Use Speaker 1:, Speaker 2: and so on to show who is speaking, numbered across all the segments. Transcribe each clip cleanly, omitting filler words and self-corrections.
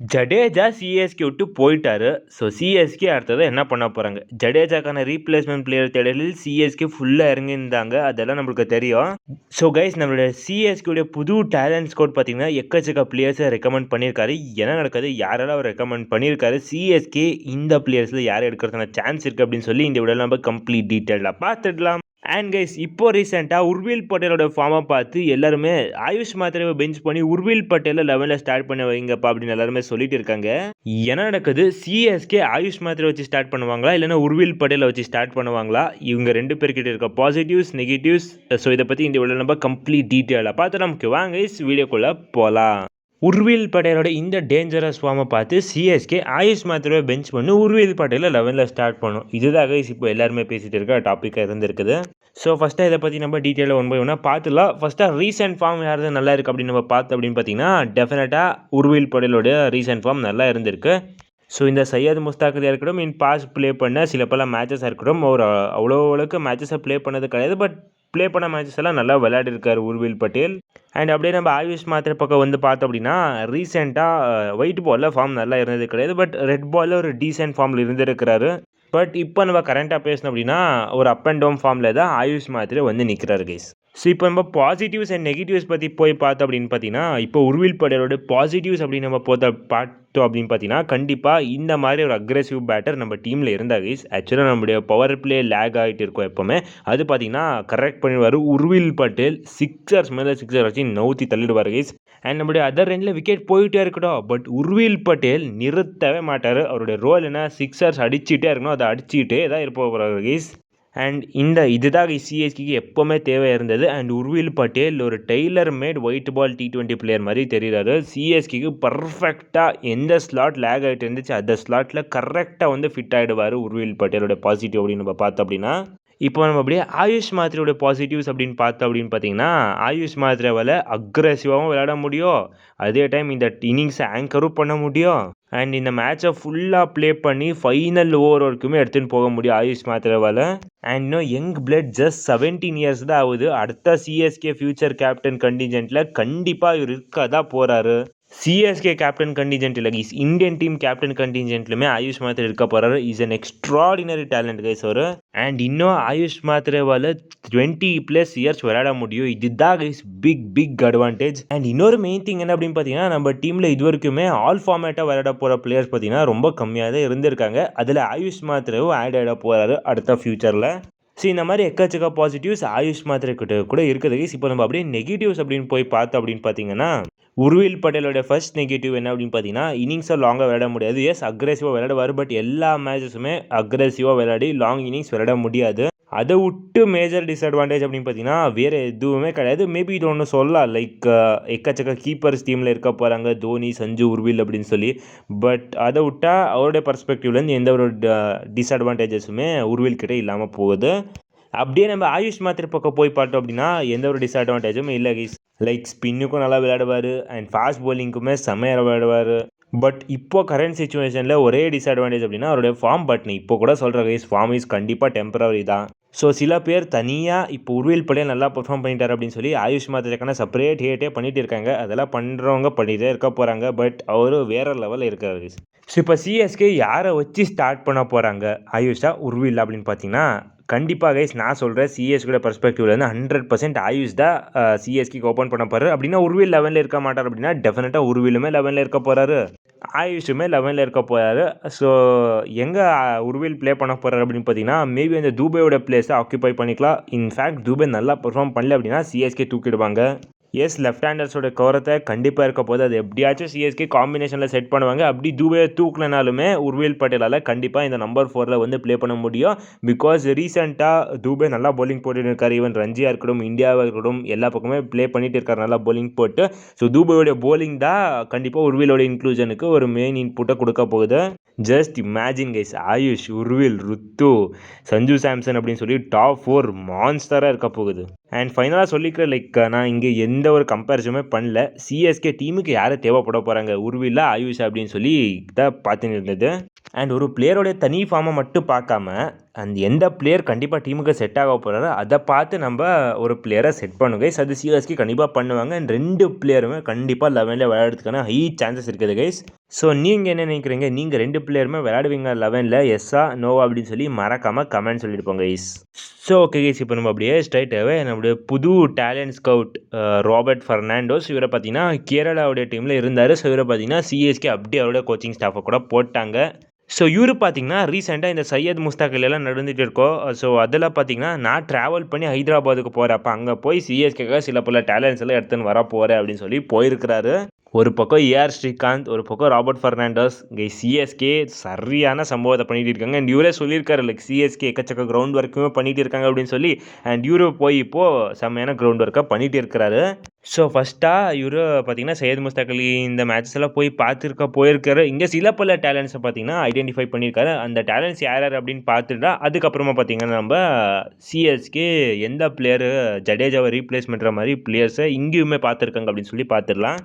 Speaker 1: Jadeja CSK விட்டு போயிட்டாரு. So CSK அடுத்தது என்ன பண்ண போறாங்க? ஜடேஜாக்கான ரீப்ளேஸ்மெண்ட் பிளேயர் தேடலில் சிஎஸ்கே ஃபுல்லா இறங்கியிருந்தாங்க. அதெல்லாம் நம்மளுக்கு தெரியும். ஸோ கைஸ், நம்மளுடைய சிஎஸ்கே உடைய புது டேலண்ட் ஸ்கோட் பார்த்தீங்கன்னா எக்கச்சக்க பிளேயர்ஸை ரெக்கமெண்ட் பண்ணியிருக்காரு. என்ன நடக்குது, யாரெல்லாம் அவர் ரெக்கமெண்ட் பண்ணியிருக்காரு, சிஎஸ்கே இந்த பிளேயர்ஸில் யாரை எடுக்கிறதுக்கான சான்ஸ் இருக்குது அப்படின்னு சொல்லி இந்த வீடியோவில் நம்ம கம்ப்ளீட் டீட்டெயிலாக பார்த்துடலாம். அண்ட் கைஸ், இப்போ ரீசெண்டாக உர்வில் பட்டேலோட ஃபார்மை பார்த்து எல்லாருமே ஆயுஷ் மாத்திரவை பெஞ்ச் பண்ணி உர்வில் பட்டேலை 11ல் ஸ்டார்ட் பண்ண வைங்கப்பா அப்படின்னு எல்லாருமே சொல்லிட்டு இருக்காங்க. என்ன நடக்குது, சிஎஸ்கே ஆயுஷ் மாத்திரை வச்சு ஸ்டார்ட் பண்ணுவாங்களா இல்லைன்னா உர்வில் பட்டேலை வச்சு ஸ்டார்ட் பண்ணுவாங்களா? இவங்க ரெண்டு பேர்கிட்ட இருக்க பாசிட்டிவ்ஸ் நெகட்டிவ்ஸ், ஸோ இதை பற்றி இந்த வீடியோவில் நம்ம கம்ப்ளீட் டீட்டெயிலாக பார்த்து நமக்கு வாங்க கைஸ் வீடியோக்குள்ளே போகலாம். உர்வில் பட்டேலோட இந்த டேஞ்சரஸ் ஃபார்மை பார்த்து சிஎஸ்கே ஆயுஷ் மாத்திரவை பெஞ்ச் பண்ணி உர்வில் பட்டேலை 11ல் ஸ்டார்ட் பண்ணும். இதுதான் கைஸ் இப்போ எல்லாருமே பேசிகிட்டு இருக்க டாப்பிக்காக இருந்திருக்குது. ஸோ ஃபஸ்ட்டாக இதை பற்றி நம்ம டீட்டெயிலாக ஒன் பை ஒன்னாக பார்த்துலாம். ஃபஸ்ட்டாக ரீசெண்ட் ஃபார்ம் யாராவது நல்லா இருக்குது அப்படின்னு நம்ம பார்த்து அப்படின்னு பார்த்தீங்கன்னா டெஃபினட்டாக உர்வில் பட்டேலோட ரீசெண்ட் ஃபார்ம் நல்லா இருந்திருக்கு. ஸோ இந்த சையத் முஸ்தாக்கியாக இருக்கட்டும், இன் பாஸ் ப்ளே பண்ண சில பல மேட்சஸாக இருக்கட்டும், அவர் அவ்வளோ அளவுக்கு மேட்சஸை ப்ளே பண்ணது கிடையாது. பட் ப்ளே பண்ண மேட்சஸ் எல்லாம் நல்லா விளையாடிருக்காரு உர்வில் பட்டேல். அண்ட் அப்படியே நம்ம ஆயுஷ் மாத்திரை பக்கம் வந்து பார்த்தோம் அப்படின்னா ரீசெண்டாக ஒயிட் பாலில் ஃபார்ம் நல்லா இருந்தது கிடையாது. பட் ரெட் பாலில் ஒரு டீசென்ட் ஃபார்மில் இருந்திருக்கிறாரு. பட் இப்போ நம்ம கரண்ட்டாக பேசணும் அப்படின்னா ஒரு அப் அண்ட் டவுன் ஃபார்மில் தான் ஆயுஷ் மாத்திரை வந்து நிற்கிறாரு கைஸ். ஸோ இப்போ நம்ம பாசிட்டிவ்ஸ் அண்ட் நெகட்டிவ்ஸ் பற்றி போய் பார்த்தோம் அப்படின்னு பார்த்தீங்கன்னா இப்போ உர்வில் பட்டேலோட பாசிட்டிவ்ஸ் அப்படின்னு நம்ம பார்த்தோம் அப்படின்னு பார்த்தீங்கன்னா கண்டிப்பாக இந்த மாதிரி ஒரு அக்ரெசிவ் பேட்டர் நம்ம டீமில் இருந்தால் கைஸ். ஆக்சுவலாக நம்மளுடைய பவர் பிளே லேக் ஆகிட்டு இருக்கும் எப்போவுமே. அது பார்த்தீங்கன்னா கரெக்ட் பண்ணிடுவார் உர்வில் பட்டேல். சிக்ஸர்ஸ் மேலே சிக்ஸர் வச்சு நவுத்தி தள்ளிடுவார் கைஸ். அண்ட் நம்மளுடைய அதர் ரெண்டில் விக்கெட் போயிட்டே இருக்கட்டும், பட் உர்வில் பட்டேல் நிறுத்தவே மாட்டார். அவருடைய ரோல் என்ன, சிக்ஸர்ஸ் அடிச்சுட்டே இருக்கணும், அதை அடிச்சுட்டே தான் இருப்பார் கைஸ். அண்ட் இதுதான் சிஎஸ்கேக்கு எப்போவுமே தேவை இருந்தது. அண்ட் உர்வில் பட்டேல் ஒரு tailor made white ball T20 player மாதிரி தெரிகிறாரு. சிஎஸ்கேக்கு பர்ஃபெக்டாக எந்த ஸ்லாட் லேக் ஆகிட்டு இருந்துச்சு அந்த ஸ்லாட்டில் கரெக்டாக வந்து ஃபிட் ஆகிடுவார் உர்வில் பட்டேலோட பாசிட்டிவ் அப்படின்னு நம்ம பார்த்தோம் அப்படின்னா. இப்போ நம்ம அப்படியே ஆயுஷ் மாத்திரையோட பாசிட்டிவ்ஸ் அப்படின்னு பார்த்தோம் அப்படின்னு பார்த்தீங்கன்னா ஆயுஷ் மாத்திரைவால் அக்ரெசிவாகவும் விளையாட முடியும், அதே டைம் இந்த இன்னிங்ஸை ஆங்கரும் பண்ண முடியும். அண்ட் இந்த மேட்சை ஃபுல்லாக ப்ளே பண்ணி ஃபைனல் ஓவர் வரைக்குமே எடுத்துகிட்டு போக முடியும் ஆயுஷ் மாத்திரைவால். அண்ட் இன்னும் யங் பிளட் ஜஸ்ட் 17 இயர்ஸ் தான் ஆகுது. அடுத்த சிஎஸ்கே ஃபியூச்சர் கேப்டன் கண்டிஜென்ட்டில் கண்டிப்பாக இவர் இருக்க தான் போகிறாரு. சிஎஸ்கே கேப்டன் கண்டிஜென்ட் இல்லை, இந்தியன் டீம் கேப்டன் கண்டிஜென்ட்லுமே ஆயுஷ் மாத்திரை இருக்க போகிறாரு. Is an extraordinary talent guys அவர். அண்ட் இன்னும் ஆயுஷ் மாத்திரைவால் 20+ இயர்ஸ் விளையாட முடியும். இதுதான் கைஸ் பிக் அட்வான்டேஜ். அண்ட் இன்னொரு மெயின் திங் என்ன அப்படின்னு பார்த்தீங்கன்னா நம்ம டீமில் இது வரைக்குமே ஆல் ஃபார்மேட்டாக விளையாட போகிற பிளேயர்ஸ் பார்த்தீங்கன்னா ரொம்ப கம்மியாக தான் இருந்திருக்காங்க. அதில் ஆயுஷ் மாத்திரையும் ஆட் ஆகிட போகிறாரு அடுத்த ஃபியூச்சரில். ஸோ இந்த மாதிரி எக்கச்சக்க பாசிட்டிவ்ஸ் ஆயுஷ் மாத்திரை கிட்ட கூட இருக்குது கைஸ். இப்போ நம்ம அப்படியே நெகட்டிவ்ஸ் அப்படின்னு போய் பார்த்தோம் அப்படின்னு பார்த்தீங்கன்னா உர்வில் பட்டேலோட ஃபர்ஸ்ட் நெகட்டிவ் என்ன அப்படின்னு பார்த்தீங்கன்னா இன்னிங்ஸை லாங்காக விளையாட முடியாது. எஸ், அக்ரெசிவாக விளையாடுவார், பட் எல்லா மேட்சஸுமே அக்ரெசிவாக விளையாடி லாங் இன்னிங்ஸ் விளையாட முடியாது. அதை விட்டு மேஜர் டிஸ்அட்வான்டேஜ் அப்படின்னு பார்த்தீங்கன்னா வேறு எதுவுமே கிடையாது. மேபி இது ஒன்று சொல்லலாம், லைக் எக்கச்சக்க கீப்பர்ஸ் டீமில் இருக்க போகிறாங்க, தோனி, சஞ்சு, உர்வில் அப்படின்னு சொல்லி. பட் அதை விட்டால் அவருடைய பர்ஸ்பெக்டிவ்லேருந்து எந்த ஒரு டிஸ்அட்வான்டேஜஸுமே உர்வில் கிட்டே இல்லாமல் போகுது. அப்படியே நம்ம ஆயுஷ் மாத்திரை பக்கம் போய் பார்த்தோம் அப்படின்னா எந்த ஒரு டிஸ்அட்வான்டேஜும் இல்லை கைஸ். லைக் ஸ்பின்னுக்கும் நல்லா விளையாடுவார் அண்ட் ஃபாஸ்ட் பவுலிங்க்குமே செம்மையாக விளையாடுவார். பட் இப்போ கரண்ட் சுச்சுவேஷனில் ஒரே டிஸ்அட்வான்டேஜ் அப்படின்னா அவருடைய ஃபார்ம். பட் இப்போ கூட சொல்கிற கைஸ், ஃபார்ம் இஸ் கண்டிப்பாக டெம்பரரி தான். ஸோ சில பேர் தனியாக இப்போ உர்வில் பட்டேல் நல்லா பெர்ஃபார்ம் பண்ணிட்டார் அப்படின்னு சொல்லி ஆயுஷ் மாத்திரைக்கான செப்பரேட் ஹேட்டே பண்ணிகிட்டு இருக்காங்க. அதெல்லாம் பண்ணுறவங்க பண்ணிகிட்டே இருக்க போகிறாங்க. பட் அவர் வேறு லெவலில் இருக்கார் கைஸ். ஸோ இப்போ சிஎஸ்கே யாரை வச்சு ஸ்டார்ட் பண்ண போகிறாங்க, ஆயுஷா உர்வில் அப்படின்னு பார்த்தீங்கன்னா கண்டிப்பாக கைஸ் நான் சொல்கிறேன் சிஎஸ்கேட பர்ஸ்பெக்டிவ்லேருந்து 100% ஆயுஷ் தான் சிஎஸ்கேக்கு ஓப்பன் பண்ண போகிறாரு. அப்படின்னா உர்வில் 11ல் இருக்க மாட்டார் அப்படின்னா டெஃபினட்டாக உர்விலுமே 11ல் இருக்க போகிறாரு, ஆயுஷுமே 11ல் இருக்க போகிறாரு. ஸோ எங்கே உர்வில் ப்ளே பண்ண போகிறாரு அப்படின்னு பார்த்தீங்கன்னா மேபி அந்த தூபையோட பிளேஸை ஆக்குபை பண்ணிக்கலாம். இன்ஃபேக்ட் தூபை நல்லா பெர்ஃபார்ம் பண்ணல அப்படின்னா சிஎஸ்கே தூக்கிடுவாங்க. எஸ், லெஃப்ட் ஹேண்டர்ஸோட கவரத்தை கண்டிப்பாக இருக்க போது, அது எப்படியாச்சும் சிஎஸ்கே காம்பினேஷனில் செட் பண்ணுவாங்க. அப்படி தூபையை தூக்கினாலுமே உர்வில் பட்டேலால் கண்டிப்பாக இந்த நம்பர் 4ல் வந்து ப்ளே பண்ண முடியும். பிகாஸ் ரீசெண்டாக தூபை நல்லா பவுலிங் போட்டுட்டு இருக்காரு. ஈவன் ரஞ்சியாக இருக்கட்டும், இந்தியாவாக இருக்கட்டும், எல்லா பக்கமே ப்ளே பண்ணிட்டு இருக்காரு நல்லா பவுலிங் போட்டு. ஸோ தூபையோட பவுலிங் தான் கண்டிப்பாக உர்விலோட இன்க்ளூஷனுக்கு ஒரு மெயின் இன்புட்டை கொடுக்க போகுது. Just imagine guys, Ayush, Urvil, Rutu, Sanju Samson அப்படின்னு சொல்லி டாப் 4 மான்ஸ்டராக இருக்க போகுது. அண்ட் ஃபைனலாக சொல்லிக்கிறேன், லைக் நான் இங்கே எந்த ஒரு கம்பேரிசனுமே பண்ணல. சிஎஸ்கே டீமுக்கு யாரை தேவைப்பட போகிறாங்க, உர்வில்லா ஆயுஷ் அப்படின்னு சொல்லி தான் பார்த்துன்னு இருந்தது. அண்ட் ஒரு பிளேயரோடைய தனி ஃபார்மை மட்டும் பார்க்காம அந்த எந்த பிளேயர் கண்டிப்பாக டீமுக்கு செட் ஆக போகிறாரோ அதை பார்த்து நம்ம ஒரு பிளேயரை செட் பண்ணும் கைஸ். அது சிஎஸ்கே கண்டிப்பாக பண்ணுவாங்க. அண்ட் 2 பிளேயருமே கண்டிப்பாக 11ல் விளையாடுறதுக்கான ஹை சான்சஸ் இருக்குது கைஸ். ஸோ நீங்கள் என்ன நினைக்கிறீங்க? நீங்கள் 2 பிளேயருமே விளையாடுவீங்க 11ல், எஸ்ஸா நோவா அப்படின்னு சொல்லி மறக்காமல் கமெண்ட் சொல்லிட்டு போங்க கைஸ். ஸோ ஓகே கைஸ், இப்போ நம்ம அப்படியே ஸ்ட்ரைட்டாகவே நம்மளுடைய புது டேலண்ட் ஸ்கவுட் ராபர்ட் ஃபெர்னாண்டோஸ், இவரை பார்த்தீங்கன்னா கேரளாவுடைய டீமில் இருந்தார். ஸோ இவரை பார்த்தீங்கன்னா சிஎஸ்கே அப்படியே அவரோட கோச்சிங் ஸ்டாஃபை கூட போட்டாங்க. ஸோ இவர் பார்த்தீங்கன்னா ரீசெண்டாக இந்த சையத் முஸ்தாக் எல்லாம் நடந்துகிட்டு இருக்கோம். ஸோ அதில் பார்த்தீங்கன்னா நான் ட்ராவல் பண்ணி ஹைதராபாத்துக்கு போகிறப்ப அங்கே போய் சிஎஸ்கேக்காக சில பல டேலண்ட்ஸ் எல்லாம் எடுத்துன்னு வர போகிறேன் அப்படின்னு சொல்லி போயிருக்கிறாரு. ஒரு பக்கம் ஏஆர் ஸ்ரீகாந்த், ஒரு பக்கம் ராபர்ட் ஃபெர்னாண்டஸ். இங்கே சிஎஸ்கே சரியான சம்பவத்தை பண்ணிட்டு இருக்காங்க. அண்ட் இவரே சொல்லியிருக்காரு லைக் சிஎஸ்கே எக்கச்சக்க கிரவுண்ட் ஒர்க்குமே பண்ணிட்டு இருக்காங்க அப்படின்னு சொல்லி. அண்ட் இவரு போய் இப்போது செம்மையான கிரவுண்ட் ஒர்க்காக பண்ணிட்டு இருக்கிறாரு. ஸோ ஃபஸ்ட்டாக இவர் பார்த்தீங்கன்னா சையத் முஸ்தாக் அலி இந்த மேட்சஸ் எல்லாம் போய் போயிருக்காரு. இங்கே சில பல டேலண்ட்ஸை பார்த்தீங்கன்னா ஐடென்டிஃபை பண்ணியிருக்காரு. அந்த டேலண்ட்ஸ் யார் அப்படின்னு பார்த்துட்டா அதுக்கப்புறமா பார்த்தீங்கன்னா நம்ம சிஎஸ்கே எந்த பிளேயரு ஜடேஜாவை ரீப்ளேஸ் பண்ணுற மாதிரி பிளேயர்ஸை இங்கேயுமே பார்த்துருக்காங்க அப்படின்னு சொல்லி பார்த்துடலாம்.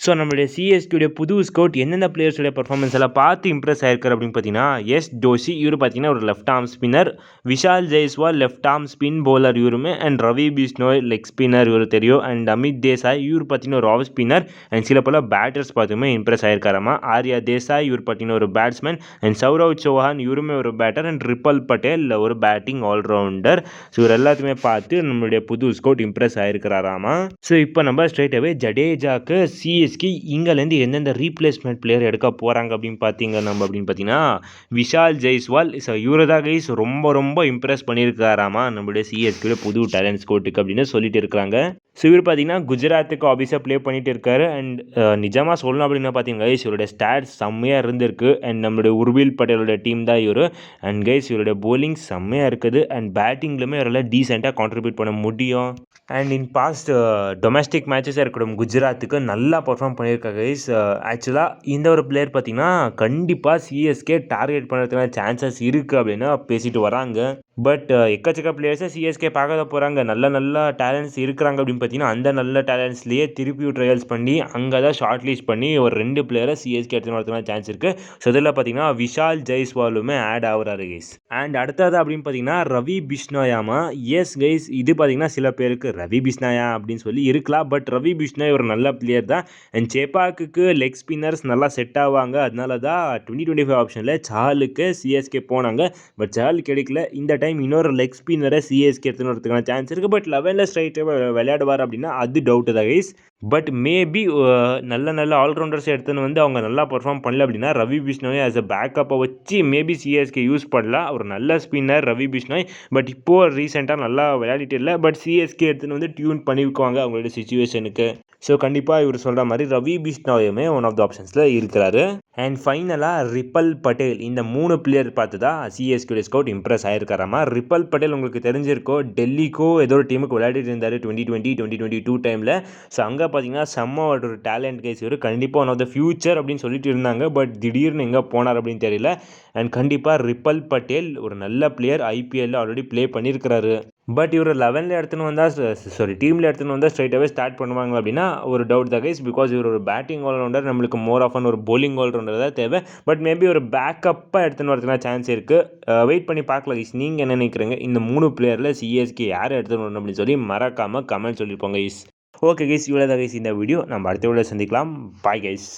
Speaker 1: ஸோ நம்மளுடைய சிஎஸ்கேடைய புது ஸ்கவுட் எந்தெந்த பிளேயர்ஸோடைய பர்ஃபார்மன்ஸ் எல்லாம் பார்த்து இம்ப்ரெஸ் ஆயிருக்காரு அப்படின்னு பார்த்தீங்கன்னா எஸ் ஜோஷி, இவர் பார்த்தீங்கன்னா ஒரு left arm spinner. Vishal Jaiswal left arm spin bowler இவருமே. And Ravi Bishnoi leg spinner இவர் தெரியும். அண்ட் அமித் தேசாய் இவர் பார்த்தீங்கன்னா ஒரு ஆஃப் ஸ்பின்னர். அண்ட் சில பல பேட்டர்ஸ் பார்த்துமே இம்ப்ரெஸ் ஆயிருக்காராமா. ஆர்யா தேசாய் இவர் பார்த்தீங்கன்னா ஒரு பேட்ஸ்மேன். அண்ட் சௌரவ் சௌஹான் இவருமே ஒரு பேட்டர். அண்ட் ரிப்பல் பட்டேல் ஒரு பேட்டிங் ஆல்ரவுண்டர். ஸோ இவர் எல்லாத்தையுமே பார்த்து நம்மளுடைய புது ஸ்கவுட் இம்ப்ரெஸ் ஆயிருக்கிறாராமா. ஸோ இப்போ நம்ம ஸ்ட்ரைட்டாகவே ஜடேஜாக்கு சிஎஸ்கே இங்கேருந்து எந்தெந்த ரீப்ளேஸ்மெண்ட் பிளேயர் எடுக்க போகிறாங்க அப்படின்னு பார்த்தீங்கன்னா விஷால் ஜெய்ஸ்வால். ஸோ இவரை தான் கைஸ் ரொம்ப இம்ப்ரெஸ் பண்ணியிருக்காராமா நம்மளுடைய சிஎஸ்கே புது டேலண்ட் ஸ்கவுட்டுக்கு அப்படின்னு சொல்லிட்டு இருக்கிறாங்க. ஸோ இவர் பார்த்தீங்கன்னா குஜராத்துக்கு ஆஃபீஸாக ப்ளே பண்ணிட்டு இருக்காரு. அண்ட் நிஜமாக சொல்லணும் அப்படின்னா பார்த்தீங்கன்னா கைஸ் இவருடைய ஸ்டாட்ஸ் செம்மையாக இருந்திருக்கு. அண்ட் நம்மளுடைய உர்வில் பட்டேலோட டீம் தான் இவர். அண்ட் கைஸ் இவருடைய போலிங் செம்மையாக இருக்குது. அண்ட் பேட்டிங்லுமே இவரால் டீசெண்டாக கான்ட்ரிபியூட் பண்ண முடியும். அண்ட் இன் பாஸ்ட் டொமஸ்டிக் மேட்சஸாக இருக்கட்டும் குஜராத்துக்கு நல்லா பர்ஃபார்ம் பண்ணியிருக்காங்க கைஸ். ஆக்சுவலாக இந்த ஒரு பிளேயர் பார்த்தீங்கன்னா கண்டிப்பாக சிஎஸ்கே டார்கெட் பண்ணுறதுக்கான சான்சஸ் இருக்குது அப்படின்னு பேசிட்டு வராங்க. பட் எக்கச்சக்க பிளேயர்ஸை சிஎஸ்கே பார்க்க போகிறாங்க. நல்ல டேலண்ட்ஸ் இருக்கிறாங்க அப்படின்னு பார்த்தீங்கன்னா அந்த நல்ல டேலண்ட்ஸ்லேயே திருப்பி ட்ரையல்ஸ் பண்ணி அங்கே தான் ஷார்ட் லிஸ்ட் பண்ணி ஒரு 2 பிளேயரை சிஎஸ்கே எடுத்துன்னு வரதுக்கான சான்ஸ் இருக்குது. ஸோ இதில் பார்த்தீங்கன்னா விஷால் ஜெய்ஸ்வாலுமே ஆட் ஆகுறாரு கைஸ். அண்ட் அடுத்தது அப்படின்னு பார்த்தீங்கன்னா ரவி பிஷ்னோயாமா. எஸ் கைஸ், இது பார்த்தீங்கன்னா சில பேருக்கு ரவி பிஷ்னாயா அப்படின்னு சொல்லி இருக்கலாம். பட் ரவி பிஷ்னாய் ஒரு நல்ல பிளேயர் தான். அண்ட் சேப்பாக்கு லெக் ஸ்பின்னர்ஸ் நல்லா செட் ஆவாங்க. அதனால தான் 2025 ஆப்ஷனில் சாலுக்கு சிஎஸ்கே போனாங்க. பட் சால் கிடைக்கல. இந்த டைம் இன்னொரு லெக் ஸ்பின்னரை சிஎஸ்கே எடுத்துன்னு வரதுக்கான சான்ஸ் இருக்குது. பட் 11ல் ஸ்ட்ரைட்டாக விளையாடுவார் அப்படின்னா அது டவுட்டு தான் கைஸ். பட் மேபி நல்ல ஆல்ரவுண்டர்ஸ் எடுத்துன்னு வந்து அவங்க நல்லா பர்ஃபார்ம் பண்ணல அப்படின்னா ரவி பிஷ்னோய் ஆஸ் அ பேக்கப்பை வச்சு மேபி சிஎஸ்கே யூஸ் பண்ணலாம். ஒரு நல்ல ஸ்பின்னர் ரவி பிஷ்னோய். பட் இப்போது ரீசெண்டாக நல்லா விளையாடிட்டு இல்லை. பட் சிஎஸ்கே எடுத்துன்னு வந்து டியூன் பண்ணிக்குவாங்க அவங்களோட சிச்சுவேஷனுக்கு. ஸோ கண்டிப்பாக இவர் சொல்கிற மாதிரி ரவி பிஷ்னோயுமே ஒன் ஆஃப் த ஆப்ஷன்ஸில் இருக்கிறாரு. அண்ட் ஃபைனலாக ரிப்பல் பட்டேல், இந்த 3 பிளேயர் பார்த்து தான் சிஎஸ்கே ஸ்கவுட் இம்ப்ரெஸ் ஆயிருக்காராமா. ரிப்பல் பட்டேல் உங்களுக்கு தெரிஞ்சிருக்கோ டெல்லிக்கோ ஏதோ ஒரு டீமுக்கு விளையாடிட்டு இருந்தார் 2020-2022 டைமில். ஸோ அங்கே பார்த்தீங்கன்னா செம்ம ஒரு டேலண்ட் கைஸ். இவர் கண்டிப்பாக ஒன் ஆஃப் த ஃபியூச்சர் அப்படின்னு சொல்லிட்டு இருந்தாங்க. பட் திடீர்னு எங்கே போனார் அப்படின்னு தெரியல. அண்ட் கண்டிப்பாக ரிப்பல் பட்டேல் ஒரு நல்ல பிளேயர், ஐபிஎல்ல ஆல்ரெடி ப்ளே பண்ணியிருக்கிறாரு. பட் இவர் 11ல் எடுத்துன்னு வந்தால் டீமில் எடுத்துன்னு வந்தால் ஸ்ட்ரைட்டாகவே ஸ்டார்ட் பண்ணுவாங்க அப்படின்னா ஒரு டவுட் தான் கைஸ். பிகாஸ் இவர் ஒரு பேட்டிங் ஆல்ரவுண்டர், நம்மளுக்கு மோர் ஆஃப் ஒரு போலிங் ஆல்ரவுண்டர் தான் தேவை. பட் மேபி ஒரு பேக்கப்பாக எடுத்துன்னு வரதுக்கான சான்ஸ் இருக்குது. வெயிட் பண்ணி பார்க்கலாம் கைஸ். நீங்கள் என்ன நினைக்கிறீங்க? இந்த 3 பிளேயரில் சிஎஸ்கே யார் எடுத்துன்னு வரணும் அப்படின்னு சொல்லி மறக்காமல் கமெண்ட் சொல்லியிருப்போங்க கைஸ். ஓகே கைஸ், இவ்வளோ தான் கைஸ் இந்த வீடியோ. நம்ம அடுத்த வீடியோ சந்திக்கலாம். Bye guys.